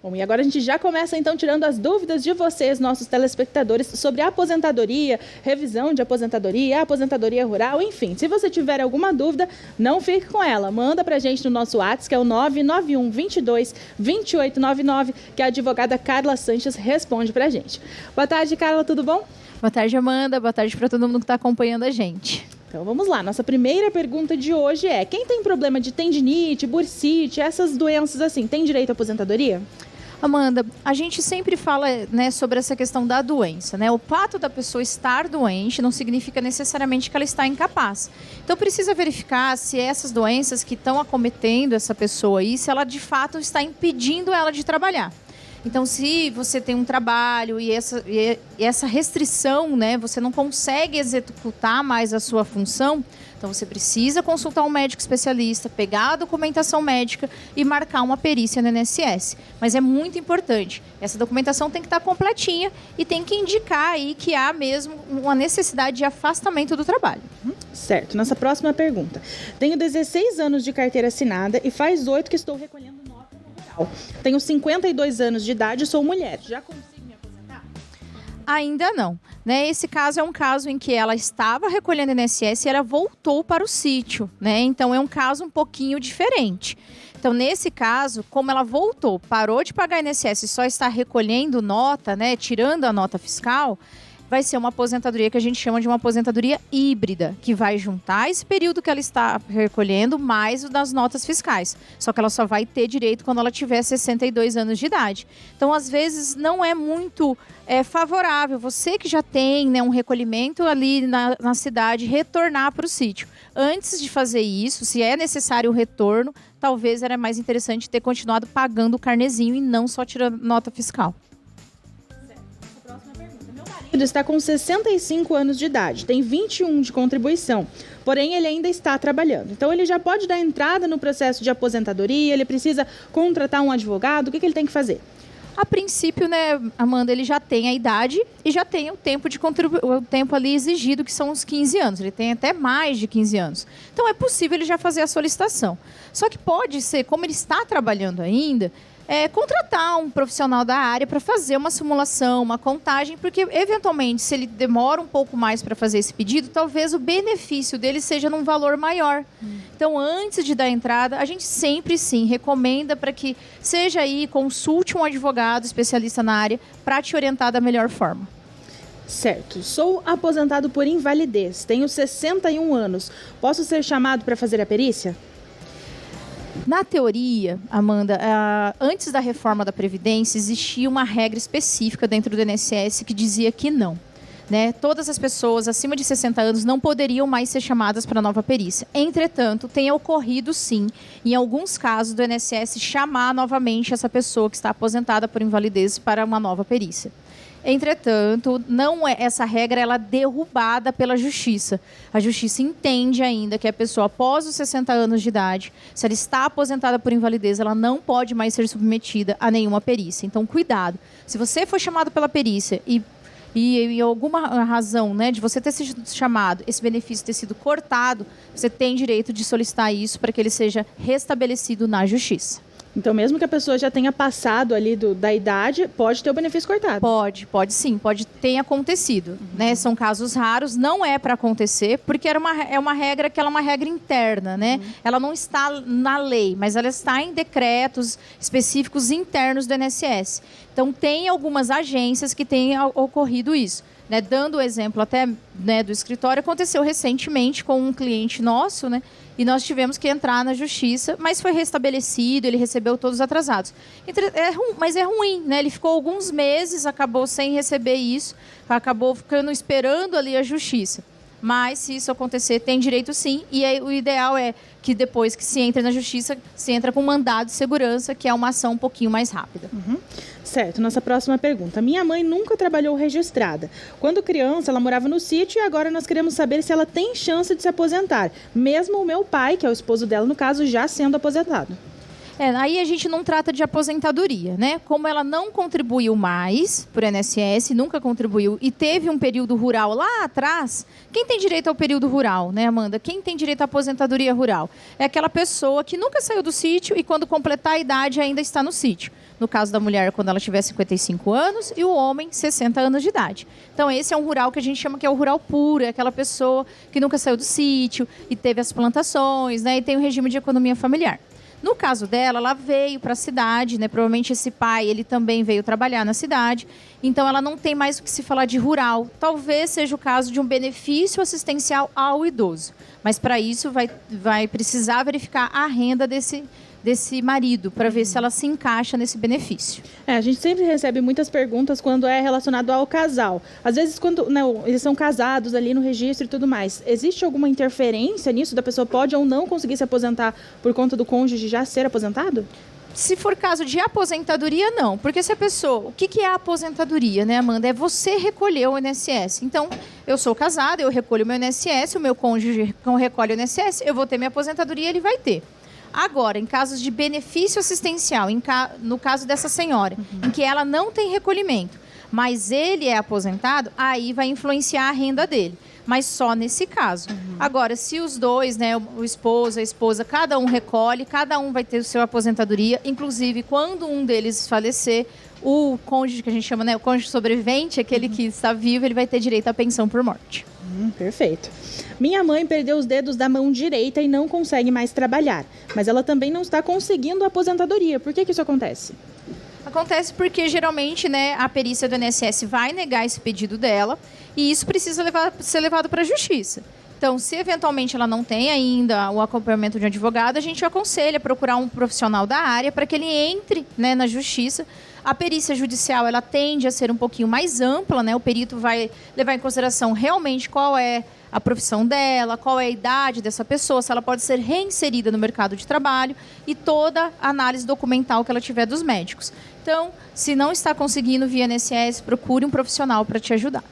Bom, e agora a gente já começa então tirando as dúvidas de vocês, nossos telespectadores, sobre a aposentadoria, revisão de aposentadoria, aposentadoria rural, enfim. Se você tiver alguma dúvida, não fique com ela. Manda pra gente no nosso WhatsApp, que é o 991 22 2899, que a advogada Carla Sanches responde pra gente. Boa tarde, Carla, tudo bom? Boa tarde, Amanda. Boa tarde para todo mundo que está acompanhando a gente. Então vamos lá, nossa primeira pergunta de hoje é: quem tem problema de tendinite, bursite, essas doenças assim, tem direito à aposentadoria? Amanda, a gente sempre fala, né, sobre essa questão da doença, né? O fato da pessoa estar doente não significa necessariamente que ela está incapaz. Então precisa verificar se essas doenças que estão acometendo essa pessoa aí, se ela de fato está impedindo ela de trabalhar. Então, se você tem um trabalho e essa restrição, né, você não consegue executar mais a sua função, então você precisa consultar um médico especialista, pegar a documentação médica e marcar uma perícia no INSS. Mas é muito importante, essa documentação tem que estar completinha e tem que indicar aí que há mesmo uma necessidade de afastamento do trabalho. Certo, nossa próxima pergunta. Tenho 16 anos de carteira assinada e faz 8 que estou recolhendo nota no rural. Tenho 52 anos de idade e sou mulher. Já consigo me aposentar? Ainda não, né? Esse caso é um caso em que ela estava recolhendo INSS e ela voltou para o sítio, né? Então é um caso um pouquinho diferente. Então, nesse caso, como ela voltou, parou de pagar INSS e só está recolhendo nota, né? Tirando a nota fiscal, vai ser uma aposentadoria que a gente chama de uma aposentadoria híbrida, que vai juntar esse período que ela está recolhendo mais o das notas fiscais. Só que ela só vai ter direito quando ela tiver 62 anos de idade. Então, às vezes, não é muito favorável você que já tem, né, um recolhimento ali na cidade, retornar para o sítio. Antes de fazer isso, se é necessário o retorno, talvez era mais interessante ter continuado pagando o carnezinho e não só tirando nota fiscal. Ele está com 65 anos de idade, tem 21 de contribuição, porém ele ainda está trabalhando. Então ele já pode dar entrada no processo de aposentadoria, ele precisa contratar um advogado, o que ele tem que fazer? A princípio, né, Amanda, ele já tem a idade e já tem o tempo o tempo ali exigido, que são os 15 anos. Ele tem até mais de 15 anos. Então é possível ele já fazer a solicitação. Só que pode ser, como ele está trabalhando ainda, contratar um profissional da área para fazer uma simulação, uma contagem, porque eventualmente, se ele demora um pouco mais para fazer esse pedido, talvez o benefício dele seja num valor maior. Então, antes de dar entrada, a gente sempre sim recomenda para que seja aí, consulte um advogado especialista na área para te orientar da melhor forma. Certo. Sou aposentado por invalidez, tenho 61 anos. Posso ser chamado para fazer a perícia? Na teoria, Amanda, antes da reforma da Previdência, existia uma regra específica dentro do INSS que dizia que não. Né? Todas as pessoas acima de 60 anos não poderiam mais ser chamadas para nova perícia. Entretanto, tem ocorrido sim, em alguns casos do INSS, chamar novamente essa pessoa que está aposentada por invalidez para uma nova perícia. Entretanto, essa regra ela é derrubada pela Justiça. A Justiça entende ainda que a pessoa, após os 60 anos de idade, se ela está aposentada por invalidez, ela não pode mais ser submetida a nenhuma perícia. Então, cuidado. Se você for chamado pela perícia e alguma razão, né, de você ter sido chamado, esse benefício ter sido cortado, você tem direito de solicitar isso para que ele seja restabelecido na Justiça. Então, mesmo que a pessoa já tenha passado ali da idade, pode ter o benefício cortado? Pode sim, pode ter acontecido. Né? São casos raros, não é para acontecer, porque é uma regra que ela é uma regra interna, né? Ela não está na lei, mas ela está em decretos específicos internos do INSS. Então, tem algumas agências que têm ocorrido isso. Né? Dando o exemplo até, né, do escritório, aconteceu recentemente com um cliente nosso, né? E nós tivemos que entrar na justiça, mas foi restabelecido, ele recebeu todos atrasados. Mas é ruim, né? Ele ficou alguns meses, acabou sem receber isso, acabou ficando esperando ali a justiça. Mas, se isso acontecer, tem direito sim. E aí, o ideal é que depois que se entra na justiça, se entra com mandado de segurança, que é uma ação um pouquinho mais rápida. Certo, nossa próxima pergunta. Minha mãe nunca trabalhou registrada. Quando criança, ela morava no sítio e agora nós queremos saber se ela tem chance de se aposentar. Mesmo o meu pai, que é o esposo dela, no caso, já sendo aposentado. Aí a gente não trata de aposentadoria, né? Como ela não contribuiu mais por INSS, nunca contribuiu, e teve um período rural lá atrás, quem tem direito ao período rural, né, Amanda? Quem tem direito à aposentadoria rural? É aquela pessoa que nunca saiu do sítio e quando completar a idade ainda está no sítio. No caso da mulher, quando ela tiver 55 anos, e o homem, 60 anos de idade. Então, esse é um rural que a gente chama que é o rural puro, é aquela pessoa que nunca saiu do sítio e teve as plantações, né, e tem o regime de economia familiar. No caso dela, ela veio para a cidade, né? Provavelmente esse pai, ele também veio trabalhar na cidade. Então, ela não tem mais o que se falar de rural. Talvez seja o caso de um benefício assistencial ao idoso. Mas, para isso, vai precisar verificar a renda desse marido, para ver se ela se encaixa nesse benefício. A gente sempre recebe muitas perguntas quando é relacionado ao casal. Às vezes, quando eles são casados ali no registro e tudo mais, existe alguma interferência nisso? Da pessoa pode ou não conseguir se aposentar por conta do cônjuge já ser aposentado? Se for caso de aposentadoria, não. Porque se a pessoa... O que é a aposentadoria, né, Amanda? É você recolher o INSS. Então, eu sou casada, eu recolho o meu INSS, o meu cônjuge recolhe o INSS, eu vou ter minha aposentadoria, ele vai ter. Agora, em casos de benefício assistencial, no caso dessa senhora, em que ela não tem recolhimento, mas ele é aposentado, aí vai influenciar a renda dele. Mas só nesse caso. Agora, se os dois, né, o esposo, a esposa, cada um recolhe, cada um vai ter o seu aposentadoria, inclusive quando um deles falecer, o cônjuge, que a gente chama, né, o cônjuge sobrevivente, aquele que está vivo, ele vai ter direito à pensão por morte. Perfeito. Minha mãe perdeu os dedos da mão direita e não consegue mais trabalhar, mas ela também não está conseguindo a aposentadoria. Por que isso acontece? Acontece porque, geralmente, né, a perícia do INSS vai negar esse pedido dela e isso precisa ser levado para a justiça. Então, se eventualmente ela não tem ainda o acompanhamento de um advogado, a gente aconselha procurar um profissional da área para que ele entre, né, na justiça. A perícia judicial, ela tende a ser um pouquinho mais ampla, né? O perito vai levar em consideração realmente qual é a profissão dela, qual é a idade dessa pessoa, se ela pode ser reinserida no mercado de trabalho e toda a análise documental que ela tiver dos médicos. Então, se não está conseguindo via INSS, procure um profissional para te ajudar.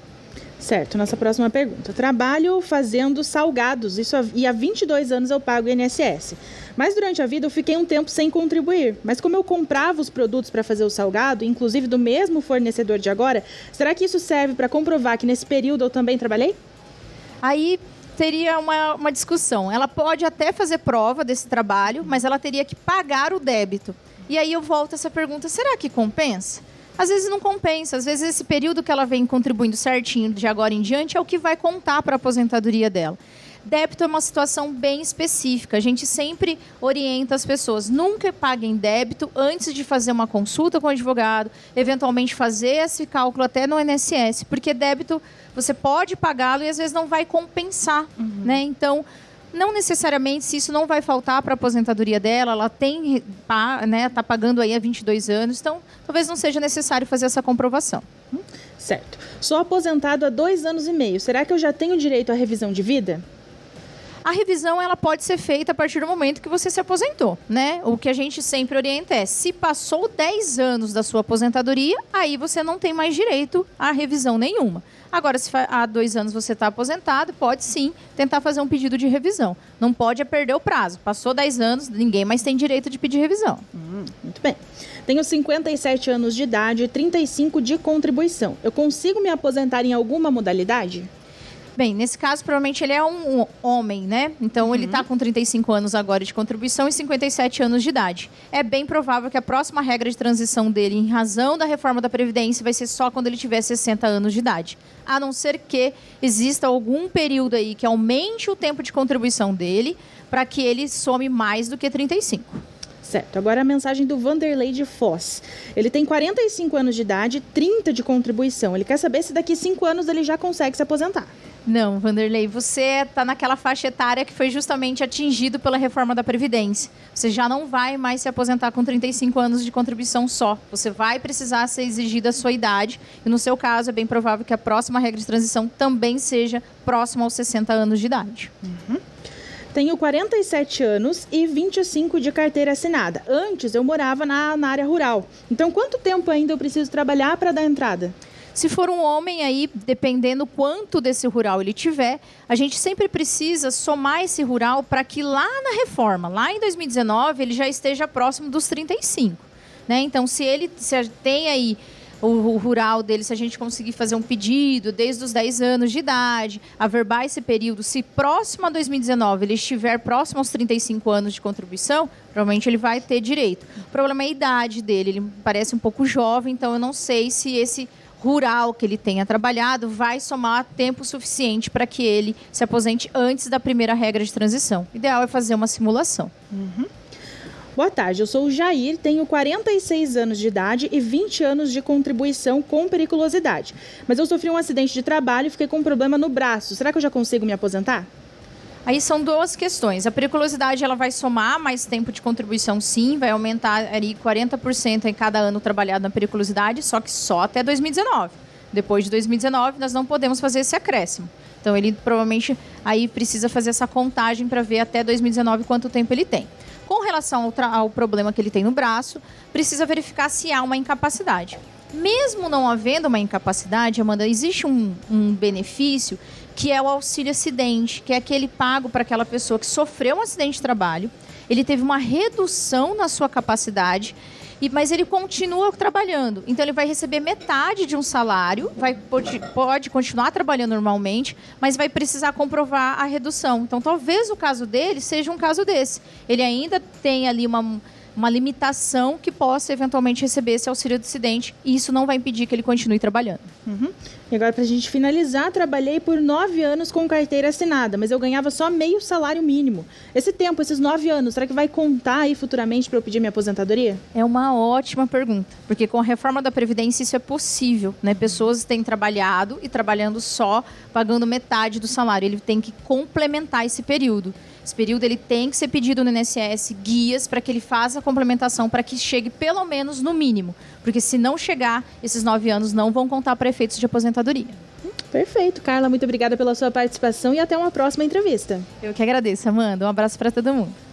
Certo, nossa próxima pergunta. Trabalho fazendo salgados e há 22 anos eu pago INSS. Mas durante a vida eu fiquei um tempo sem contribuir. Mas como eu comprava os produtos para fazer o salgado, inclusive do mesmo fornecedor de agora, será que isso serve para comprovar que nesse período eu também trabalhei? Aí teria uma discussão. Ela pode até fazer prova desse trabalho, mas ela teria que pagar o débito. E aí eu volto a essa pergunta, será que compensa? Às vezes não compensa, às vezes esse período que ela vem contribuindo certinho de agora em diante é o que vai contar para a aposentadoria dela. Débito é uma situação bem específica, a gente sempre orienta as pessoas, nunca paguem débito antes de fazer uma consulta com o advogado, eventualmente fazer esse cálculo até no INSS, porque débito você pode pagá-lo e às vezes não vai compensar, né? Então, não necessariamente, se isso não vai faltar para a aposentadoria dela, ela tem, né, tá pagando aí há 22 anos, então talvez não seja necessário fazer essa comprovação. Certo. Sou aposentado há 2 anos e meio. Será que eu já tenho direito à revisão de vida? A revisão ela pode ser feita a partir do momento que você se aposentou, né? O que a gente sempre orienta é, se passou 10 anos da sua aposentadoria, aí você não tem mais direito à revisão nenhuma. Agora, se há 2 anos você está aposentado, pode sim tentar fazer um pedido de revisão. Não pode perder o prazo. Passou 10 anos, ninguém mais tem direito de pedir revisão. Muito bem. Tenho 57 anos de idade e 35 de contribuição. Eu consigo me aposentar em alguma modalidade? Bem, nesse caso, provavelmente ele é um homem, né? Então, ele está com 35 anos agora de contribuição e 57 anos de idade. É bem provável que a próxima regra de transição dele, em razão da reforma da Previdência, vai ser só quando ele tiver 60 anos de idade. A não ser que exista algum período aí que aumente o tempo de contribuição dele para que ele some mais do que 35. Certo. Agora a mensagem do Vanderlei de Foz. Ele tem 45 anos de idade, 30 de contribuição. Ele quer saber se daqui 5 anos ele já consegue se aposentar. Não, Vanderlei, você está naquela faixa etária que foi justamente atingido pela reforma da Previdência. Você já não vai mais se aposentar com 35 anos de contribuição só. Você vai precisar ser exigida a sua idade. E no seu caso, é bem provável que a próxima regra de transição também seja próxima aos 60 anos de idade. Tenho 47 anos e 25 de carteira assinada. Antes eu morava na área rural. Então, quanto tempo ainda eu preciso trabalhar para dar entrada? Se for um homem aí, dependendo quanto desse rural ele tiver, a gente sempre precisa somar esse rural para que lá na reforma, lá em 2019, ele já esteja próximo dos 35. Né? Então, se tem aí o rural dele, se a gente conseguir fazer um pedido desde os 10 anos de idade, averbar esse período, se próximo a 2019 ele estiver próximo aos 35 anos de contribuição, provavelmente ele vai ter direito. O problema é a idade dele, ele parece um pouco jovem, então eu não sei se esse rural que ele tenha trabalhado vai somar tempo suficiente para que ele se aposente antes da primeira regra de transição. O ideal é fazer uma simulação. Boa tarde, eu sou o Jair, tenho 46 anos de idade e 20 anos de contribuição com periculosidade. Mas eu sofri um acidente de trabalho e fiquei com um problema no braço. Será que eu já consigo me aposentar? Aí são duas questões. A periculosidade ela vai somar mais tempo de contribuição, sim, vai aumentar ali 40% em cada ano trabalhado na periculosidade, só que só até 2019. Depois de 2019, nós não podemos fazer esse acréscimo. Então, ele provavelmente aí precisa fazer essa contagem para ver até 2019 quanto tempo ele tem. Com relação ao problema que ele tem no braço, precisa verificar se há uma incapacidade. Mesmo não havendo uma incapacidade, Amanda, existe um benefício que é o auxílio acidente, que é aquele pago para aquela pessoa que sofreu um acidente de trabalho, ele teve uma redução na sua capacidade, mas ele continua trabalhando. Então, ele vai receber metade de um salário, pode continuar trabalhando normalmente, mas vai precisar comprovar a redução. Então, talvez o caso dele seja um caso desse. Ele ainda tem ali uma limitação que possa eventualmente receber esse auxílio de acidente, e isso não vai impedir que ele continue trabalhando. E agora, para a gente finalizar, trabalhei por 9 anos com carteira assinada, mas eu ganhava só meio salário mínimo. Esse tempo, esses 9 anos, será que vai contar aí futuramente para eu pedir minha aposentadoria? É uma ótima pergunta, porque com a reforma da Previdência isso é possível, né? Pessoas têm trabalhado e trabalhando só, pagando metade do salário. Ele tem que complementar esse período. Esse período ele tem que ser pedido no INSS guias para que ele faça a complementação para que chegue pelo menos no mínimo. Porque se não chegar, esses 9 anos não vão contar para efeitos de aposentadoria. Perfeito, Carla. Muito obrigada pela sua participação e até uma próxima entrevista. Eu que agradeço, Amanda. Um abraço para todo mundo.